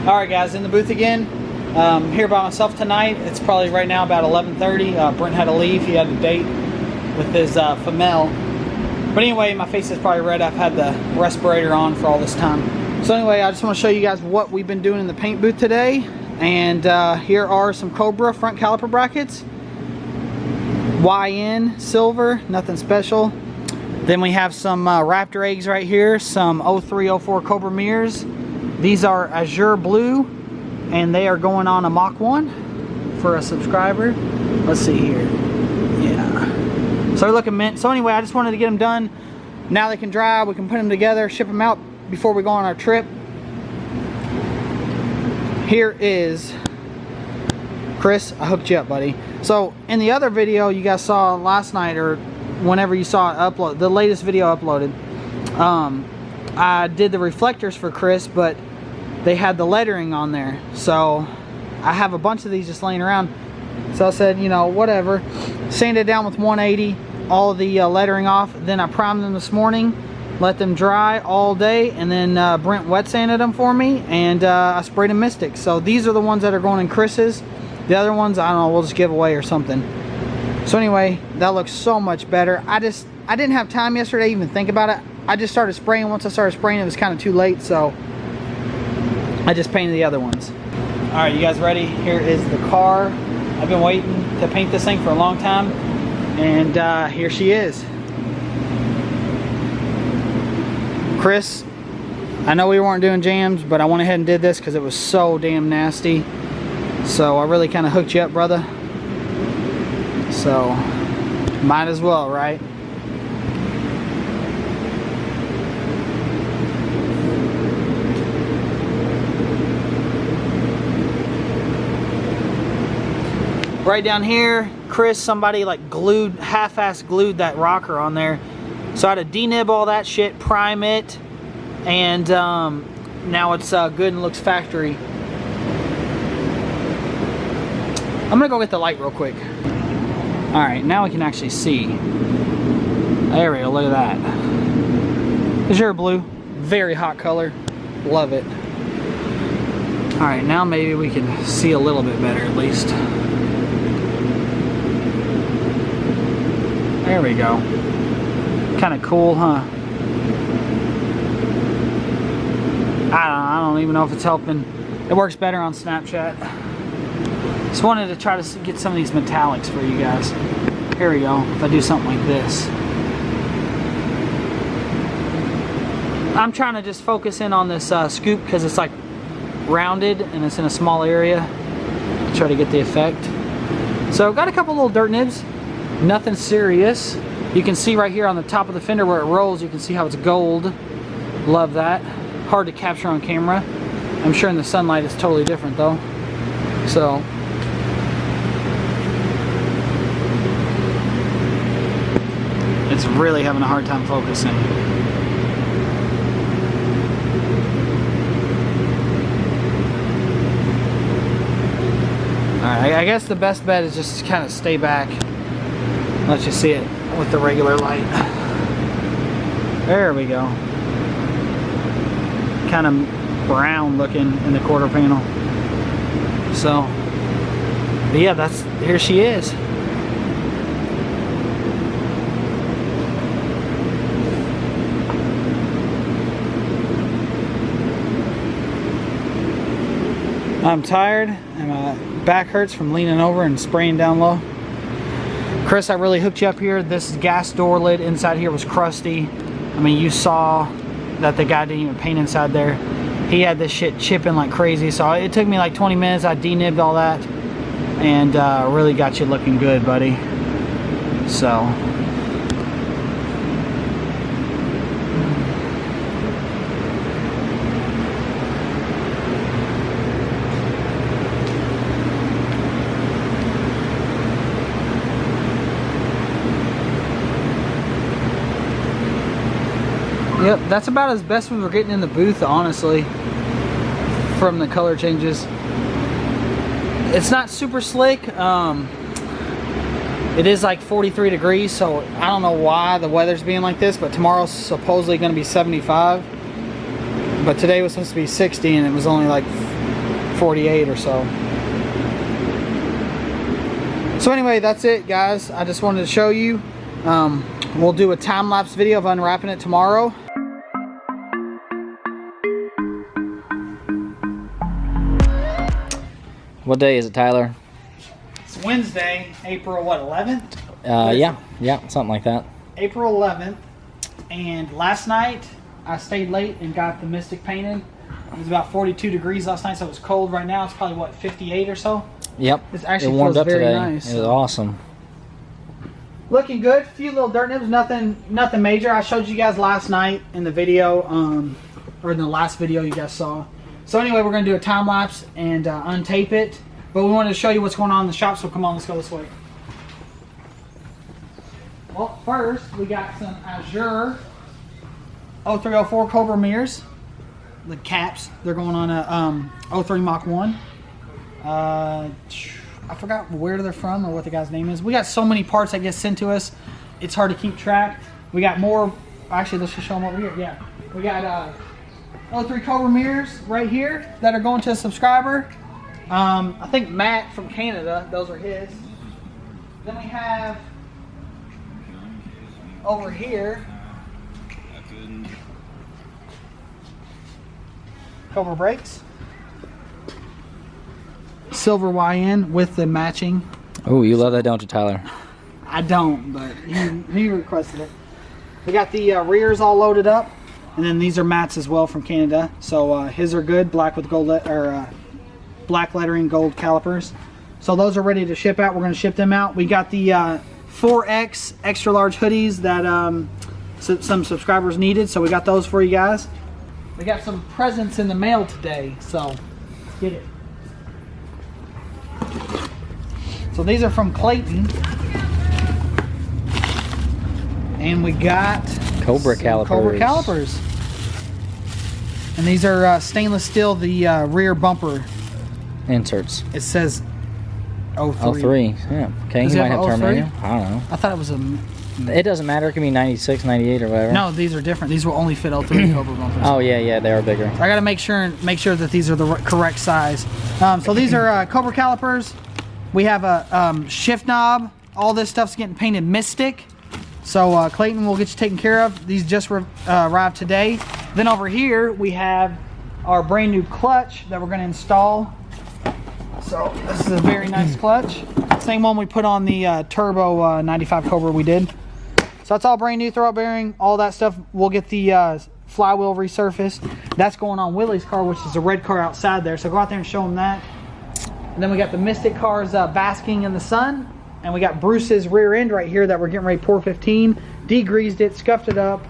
Alright guys, in the booth again. Here by myself tonight. It's probably right now about 11:30. Brent had to leave. He had a date with his female. But anyway, my face is probably red. I've had the respirator on for all this time. So anyway, I just want to show you guys what we've been doing in the paint booth today. And here are some Cobra front caliper brackets. YN silver, nothing special. Then we have some Raptor eggs right here, some 0304 Cobra mirrors. These are azure blue, and they are going on a Mach 1 for a subscriber. Let's see here. Yeah. So they're looking mint. So anyway, I just wanted to get them done. Now they can dry. We can put them together, ship them out before we go on our trip. Here is Chris. I hooked you up, buddy. So in the other video you guys saw last night, or whenever you saw it upload, the latest video uploaded, I did the reflectors for Chris, but they had the lettering on there. So I have a bunch of these just laying around. So I said, you know, whatever. Sanded down with 180, all the lettering off. Then I primed them this morning, let them dry all day, and then Brent wet sanded them for me, and I sprayed them Mystic. So these are the ones that are going in Chris's. The other ones, I don't know, we'll just give away or something. So anyway, that looks so much better. I didn't have time yesterday to even think about it. I just started spraying. Once I started spraying, it was kind of too late, so I just painted the other ones. Alright, you guys ready? Here is the car. I've been waiting to paint this thing for a long time, and here she is. Chris, I know we weren't doing jams, but I went ahead and did this because it was so damn nasty. So I really kind of hooked you up, brother. So might as well, right? Right down here, Chris, somebody like glued, half-ass glued that rocker on there. So I had to denib all that shit, prime it, and now it's good and looks factory. I'm gonna go get the light real quick. All right, now we can actually see. There we go, look at that. Azure blue, very hot color, love it. All right, now maybe we can see a little bit better at least. There we go. Kind of cool, huh? I don't even know if it's helping. It works better on Snapchat. Just wanted to try to get some of these metallics for you guys. Here we go. If I do something like this. I'm trying to just focus in on this scoop because it's like rounded and it's in a small area. Try to get the effect. So got a couple little dirt nibs. Nothing serious. You can see right here on the top of the fender where it rolls, you can see how it's gold. Love that. Hard to capture on camera. I'm sure in the sunlight it's totally different though. So it's really having a hard time focusing. Alright, I guess the best bet is just to kind of stay back. Let you see it with the regular light. There we go. Kind of brown looking in the quarter panel. So, but yeah, here she is. I'm tired and my back hurts from leaning over and spraying down low. Chris, I really hooked you up here. This gas door lid inside here was crusty. I mean, you saw that the guy didn't even paint inside there. He had this shit chipping like crazy. So it took me like 20 minutes. I denibbed all that and really got you looking good, buddy. So yep, that's about as best we were getting in the booth, honestly, from the color changes. It's not super slick. It is like 43 degrees, so I don't know why the weather's being like this, but tomorrow's supposedly going to be 75. But today was supposed to be 60, and it was only like 48 or so. So anyway, that's it, guys. I just wanted to show you. We'll do a time-lapse video of unwrapping it tomorrow. What day is it, Tyler? It's Wednesday, April what, 11th? Yeah, something like that. April 11th. And last night I stayed late and got the Mystic painted. It was about 42 degrees last night, so it was cold. Right now it's probably what, 58 or so. Yep. It's actually it warmed up very today. Nice. It was awesome. Looking good. A few little dirt nibs, nothing major. I showed you guys last night in the video, or in the last video you guys saw. So anyway, we're going to do a time lapse and untape it. But we wanted to show you what's going on in the shop, so come on, let's go this way. Well, first we got some Azure 0304 Cobra mirrors. The caps, they're going on a 03 Mach 1. I forgot where they're from or what the guy's name is. We got so many parts that get sent to us, it's hard to keep track. We got more, actually let's just show them over here. Yeah, we got 03 Cobra mirrors right here that are going to a subscriber. I think Matt from Canada, those are his. Then we have over here Cobra brakes, silver YN with the matching. Oh, you love that, don't you, Tyler? I don't, but he requested it. We got the rears all loaded up, and then these are Matt's as well from Canada. So his are good, black with gold black lettering, gold calipers. So those are ready to ship out. We're going to ship them out. We got the 4X extra large hoodies that some subscribers needed, so we got those for you guys. We got some presents in the mail today, so let's get it. So these are from Clayton, and we got Cobra calipers. Cobra calipers, and these are stainless steel. The rear bumper inserts. It says 03. 03. Yeah. Okay. Does You it might have have term 03? radio. I don't know. I thought it was a. It doesn't matter. It can be 96, 98, or whatever. No, these are different. These will only fit 03 Cobra bumpers. Oh yeah, they are bigger. I got to make sure that these are the correct size. So these are Cobra calipers. We have a shift knob. All this stuff's getting painted Mystic. So Clayton will get you taken care of. These just arrived today. Then over here we have our brand new clutch that we're going to install. So this is a very nice clutch. Same one we put on the Turbo 95 Cobra we did. So that's all brand new, throwout bearing, all that stuff. We'll get the flywheel resurfaced. That's going on Willie's car, which is a red car outside there. So go out there and show him that. And then we got the Mystic cars basking in the sun. And we got Bruce's rear end right here that we're getting ready to pour 15. Degreased it, scuffed it up.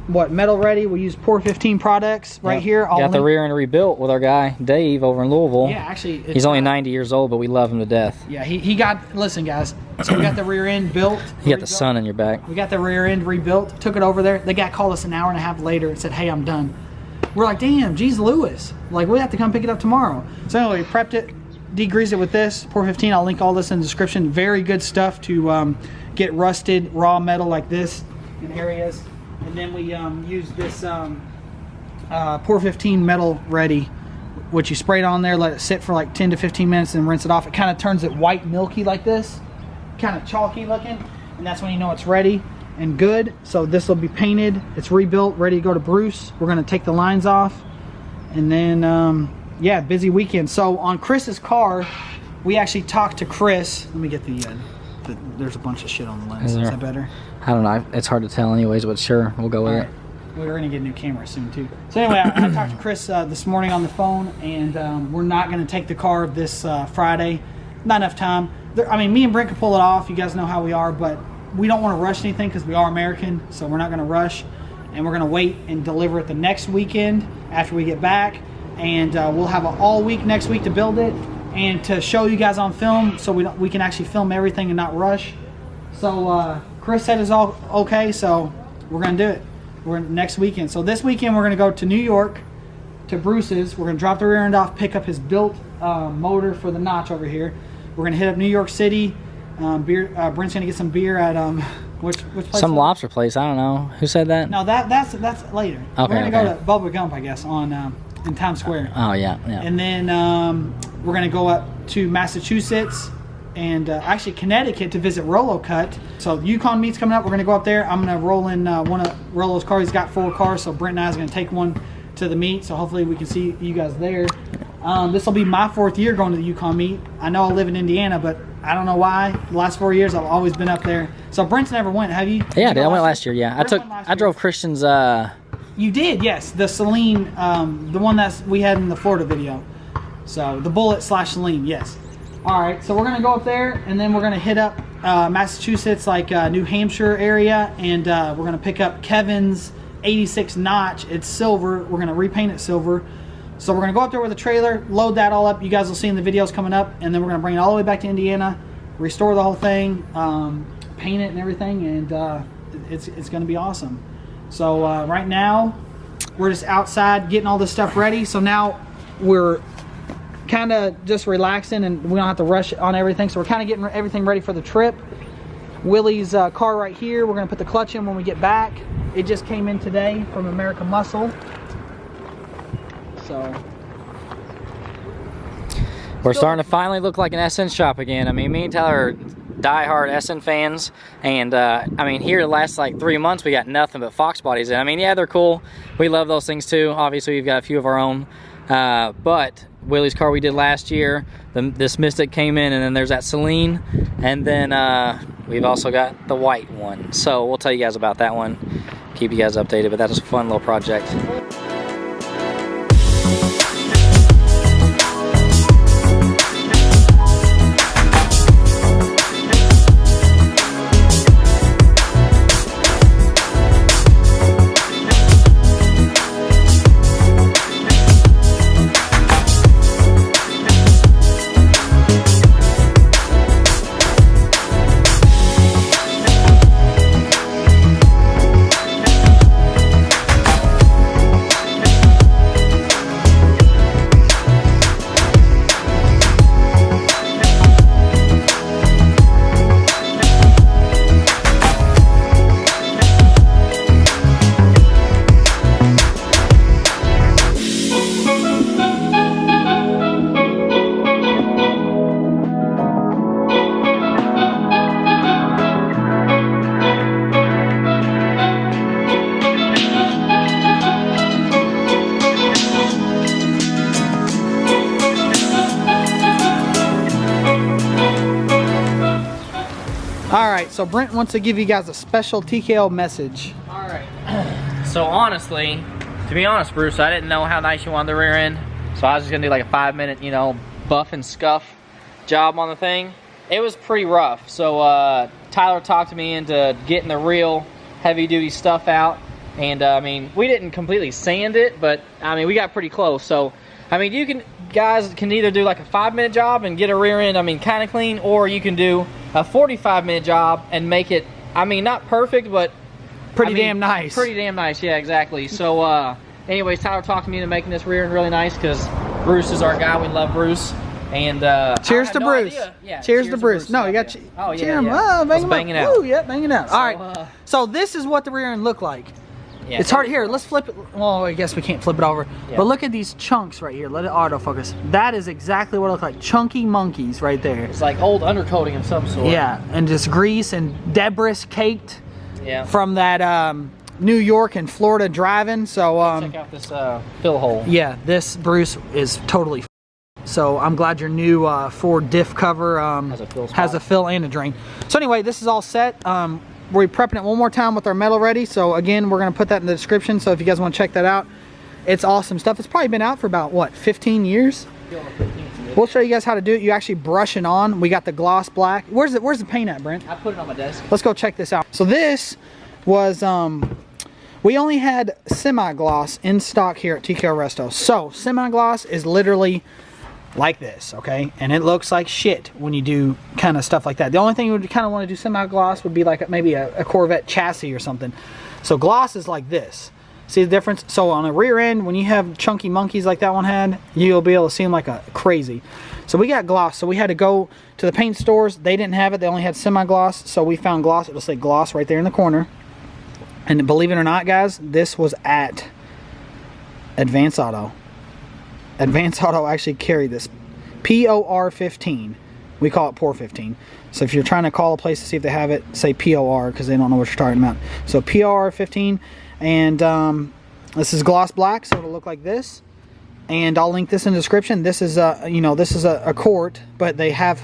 Metal ready. We use pour 15 products right here. Got the rear end rebuilt with our guy Dave over in Louisville. Yeah, actually, he's only 90 years old, but we love him to death. Yeah, he got. Listen, guys. So we got the rear end built. You got the sun in your back. We got the rear end rebuilt. Took it over there. The guy called us an hour and a half later and said, "Hey, I'm done." We're like, "Damn, geez, Lewis. Like, we have to come pick it up tomorrow." So anyway, we prepped it, degreased it with this pour 15. I'll link all this in the description. Very good stuff to get rusted raw metal like this in areas. And then we use this pour 15 metal ready, which you spray it on there, let it sit for like 10 to 15 minutes and rinse it off. It kind of turns it white milky like this, kind of chalky looking, and that's when you know it's ready and good. So this will be painted, it's rebuilt, ready to go to Bruce. We're going to take the lines off, and then yeah, busy weekend. So on Chris's car, we actually talked to Chris. Let me get there's a bunch of shit on the lens. Is that better? I don't know. It's hard to tell anyways, but sure, we'll go with it. We're going to get a new camera soon too. So anyway, I talked to Chris this morning on the phone, and we're not going to take the car this Friday. Not enough time. I mean, me and Brent can pull it off. You guys know how we are, but we don't want to rush anything because we are American, so we're not going to rush. And we're going to wait and deliver it the next weekend after we get back. And we'll have an all week next week to build it and to show you guys on film, so we can actually film everything and not rush. So Chris said it's all okay, so we're going to do it. We're next weekend. So this weekend we're going to go to New York, to Bruce's. We're going to drop the rear end off, pick up his built motor for the notch over here. We're going to hit up New York City. Brent's going to get some beer at which place? Some lobster place. I don't know. Who said that? No, that's later. Okay, we're going to go to Bubba Gump, I guess, on in Times Square. Oh yeah, yeah. And then we're gonna go up to Massachusetts and actually Connecticut to visit Rolo Cut. So Yukon meet's coming up. We're gonna go up there. I'm gonna roll in one of Rolo's cars. He's got 4 cars, so Brent and I is gonna take one to the meet. So hopefully we can see you guys there. This will be my 4th year going to the Yukon meet. I know I live in Indiana, but I don't know why. The last 4 years I've always been up there. So Brent's never went. Have you? Yeah, I went last year. Yeah, I drove Christian's. You did, yes. The Celine, the one we had in the Florida video. So the Bullet / Celine, yes. All right, so we're gonna go up there, and then we're gonna hit up Massachusetts, like New Hampshire area, and we're gonna pick up Kevin's 86 notch. It's silver. We're gonna repaint it silver. So we're gonna go up there with a trailer, load that all up. You guys will see in the videos coming up, and then we're gonna bring it all the way back to Indiana, restore the whole thing, paint it and everything, and it's gonna be awesome. So right now, we're just outside getting all this stuff ready. So now we're kind of just relaxing and we don't have to rush on everything. So we're kind of getting everything ready for the trip. Willie's car right here, we're gonna put the clutch in when we get back. It just came in today from American Muscle. So we're starting to finally look like an SN shop again. I mean, me and Tyler are die-hard SN fans, and I mean, here the last like 3 months we got nothing but Fox bodies in. I mean, yeah, they're cool. We love those things too. Obviously, we've got a few of our own, but Willie's car we did last year, this Mystic came in, and then there's that Celine, and then we've also got the white one. So we'll tell you guys about that one, keep you guys updated, but that was a fun little project. So Brent wants to give you guys a special TKO message. All right. So honestly, to be honest, Bruce, I didn't know how nice you wanted the rear end. So I was just gonna do like a 5-minute, you know, buff and scuff job on the thing. It was pretty rough. So Tyler talked me into getting the real heavy duty stuff out. And I mean, we didn't completely sand it, but I mean, we got pretty close. So, I mean, guys can either do like a 5-minute job and get a rear end, I mean, kind of clean, or you can do a 45-minute job and make it, I mean, not perfect, but pretty damn nice. Pretty damn nice, yeah, exactly. So, anyways, Tyler talked me into making this rear end really nice because Bruce is our guy. We love Bruce. And cheers to Bruce. Yeah, cheers to Bruce. No, you got cheers. Oh, bang it out. Ooh, yeah, bang it out. All right. So this is what the rear end looked like. Yeah, it's hard here. Let's flip it. Well, I guess we can't flip it over. Yeah. But look at these chunks right here. Let it autofocus. That is exactly what it looks like. Chunky monkeys right there. It's like old undercoating of some sort. Yeah, and just grease and debris caked. Yeah. From that New York and Florida driving. So check out this fill hole. Yeah, this Bruce is totally. So I'm glad your new Ford diff cover has a fill and a drain. So anyway, this is all set. We're prepping it one more time with our metal ready. So again, we're gonna put that in the description. So if you guys wanna check that out, it's awesome stuff. It's probably been out for about, what, 15 years? We'll show you guys how to do it. You actually brush it on. We got the gloss black. Where's the paint at, Brent? I put it on my desk. Let's go check this out. So this was, we only had semi-gloss in stock here at TKO Resto. So semi-gloss is literally like this, okay? And it looks like shit when you do kind of stuff like that. The only thing you would kind of want to do semi-gloss would be like maybe a Corvette chassis or something. So gloss is like this. See the difference? So on a rear end, when you have chunky monkeys like that one had, you'll be able to see them like a crazy. So we got gloss. So we had to go to the paint stores. They didn't have it. They only had semi-gloss. So we found gloss. It'll say gloss right there in the corner. And believe it or not, guys, this was at Advance Auto. Advance Auto actually carry this POR 15. We call it POR 15. So if you're trying to call a place to see if they have it, say POR, because they don't know what you're talking about. So POR 15, and this is gloss black, so it'll look like this. And I'll link this in the description. This is a, you know, this is a quart, but they have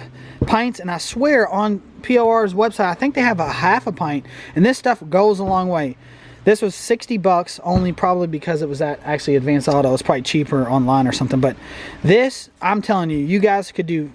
pints, and I swear on POR's website, I think they have a half a pint, and this stuff goes a long way. This was 60 bucks, only probably because it was at actually Advance Auto. It's probably cheaper online or something, but this, I'm telling you, you guys could do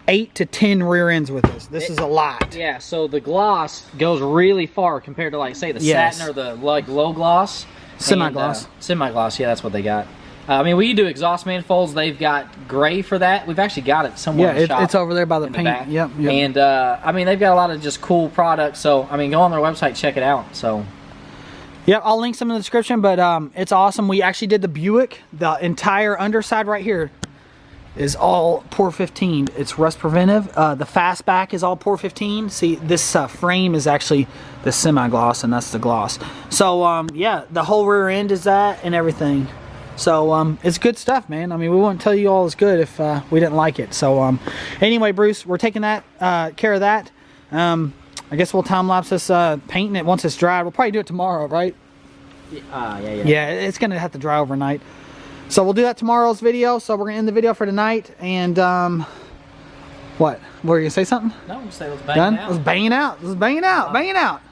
8 to 10 rear ends with this. This is a lot. Yeah, so the gloss goes really far compared to, like, say, the satin or the like low gloss. Semi-gloss. Semi-gloss, yeah, that's what they got. I mean, we do exhaust manifolds. They've got gray for that. We've actually got it somewhere in the shop. It's over there by the paint. Back. Yep. And, I mean, they've got a lot of just cool products. So, I mean, go on their website, check it out. So, yep, I'll link some in the description, but it's awesome. We actually did the Buick. The entire underside right here is all POR 15. It's rust preventive. The fastback is all POR 15. See, this frame is actually the semi-gloss, and that's the gloss. So, yeah, the whole rear end is that and everything. So, it's good stuff, man. I mean, we wouldn't tell you all it's good if we didn't like it. So, anyway, Bruce, we're taking that care of that. I guess we'll time-lapse this painting it once it's dried. We'll probably do it tomorrow, right? Yeah, it's going to have to dry overnight. So we'll do that tomorrow's video. So we're going to end the video for tonight. And, what? Were you going to say something? No, I'm going to say let's bang it out. Let's bang it out. Let's bang it out. Bang it out.